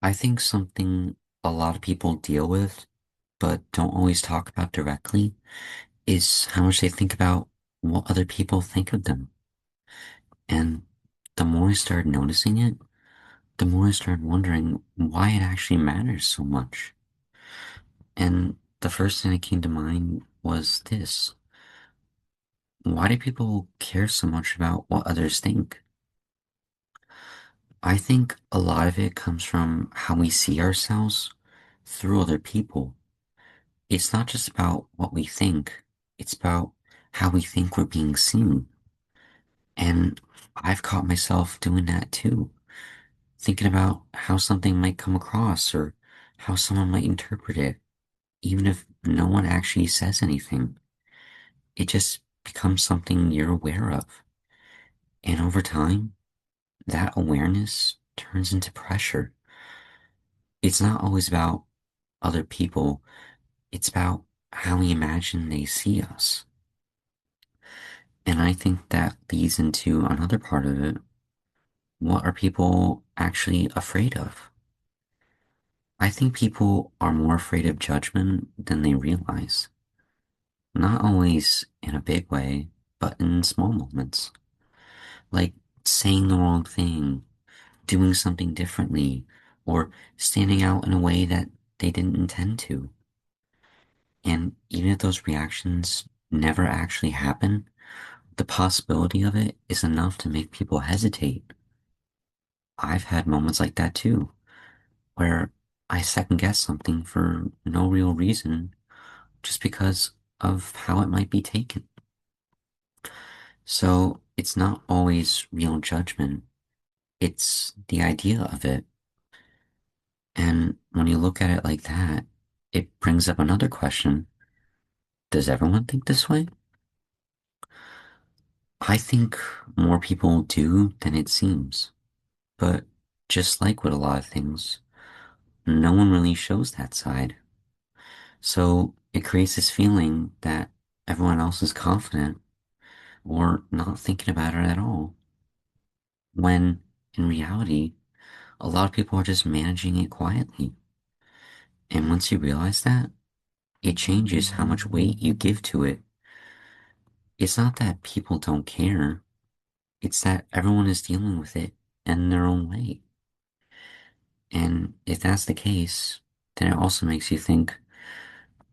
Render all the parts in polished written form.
I think something a lot of people deal with, but don't always talk about directly, is how much they think about what other people think of them. And the more I started noticing it, the more I started wondering why it actually matters so much. And the first thing that came to mind was this. Why do people care so much about what others think? I think a lot of it comes from how we see ourselves through other people. It's not just about what we think, it's about how we think we're being seen. And I've caught myself doing that too, thinking about how something might come across or how someone might interpret it, even if no one actually says anything. It just becomes something you're aware of. And over time, that awareness turns into pressure. It's not always about other people, it's about how we imagine they see us. And I think that leads into another part of it. What are people actually afraid of? I think people are more afraid of judgment than they realize. Not always in a big way, but in small moments. Like saying the wrong thing, doing something differently, or standing out in a way that they didn't intend to. And even if those reactions never actually happen, the possibility of it is enough to make people hesitate. I've had moments like that too, where I second guess something for no real reason just because of how it might be taken. So it's not always real judgment, it's the idea of it. And when you look at it like that, it brings up another question. Does everyone think this way? I think more people do than it seems. But just like with a lot of things, no one really shows that side. So it creates this feeling that everyone else is confident or not thinking about it at all, when in reality, a lot of people are just managing it quietly. And once you realize that, it changes how much weight you give to it. It's not that people don't care, it's that everyone is dealing with it in their own way. And if that's the case, then it also makes you think,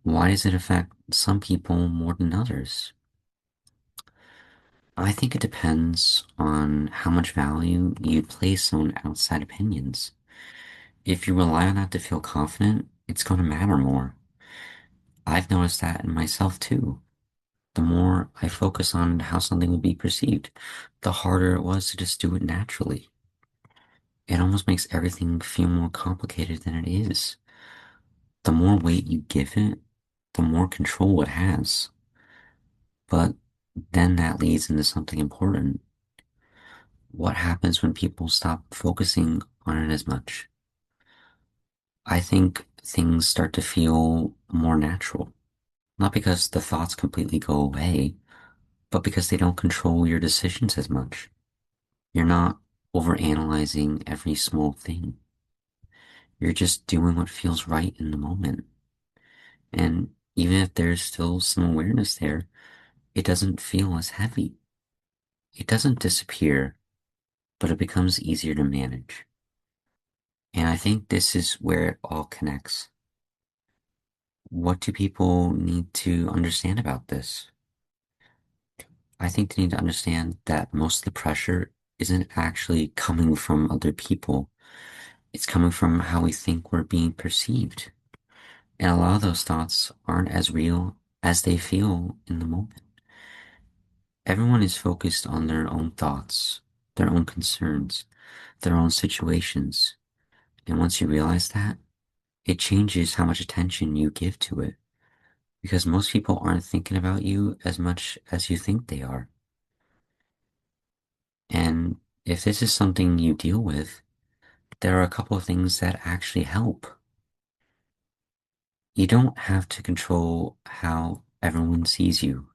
why does it affect some people more than others? I think it depends on how much value you place on outside opinions. If you rely on that to feel confident, it's going to matter more. I've noticed that in myself too. The more I focus on how something would be perceived, the harder it was to just do it naturally. It almost makes everything feel more complicated than it is. The more weight you give it, the more control it has. But then that leads into something important. What happens when people stop focusing on it as much? I think things start to feel more natural. Not because the thoughts completely go away, but because they don't control your decisions as much. You're not overanalyzing every small thing. You're just doing what feels right in the moment. And even if there's still some awareness there, it doesn't feel as heavy. It doesn't disappear, but it becomes easier to manage. And I think this is where it all connects. What do people need to understand about this? I think they need to understand that most of the pressure isn't actually coming from other people. It's coming from how we think we're being perceived. And a lot of those thoughts aren't as real as they feel in the moment. Everyone is focused on their own thoughts, their own concerns, their own situations. And once you realize that, it changes how much attention you give to it. Because most people aren't thinking about you as much as you think they are. And if this is something you deal with, there are a couple of things that actually help. You don't have to control how everyone sees you.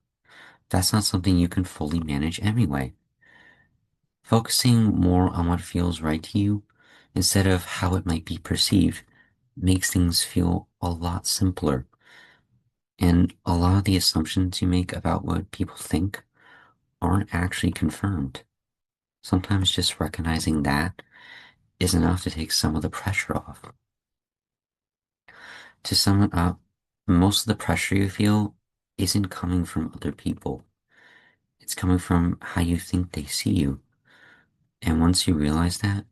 That's not something you can fully manage anyway. Focusing more on what feels right to you instead of how it might be perceived makes things feel a lot simpler. And a lot of the assumptions you make about what people think aren't actually confirmed. Sometimes just recognizing that is enough to take some of the pressure off. To sum it up, most of the pressure you feel isn't coming from other people. It's coming from how you think they see you. And once you realize that,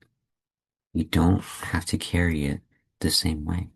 you don't have to carry it the same way.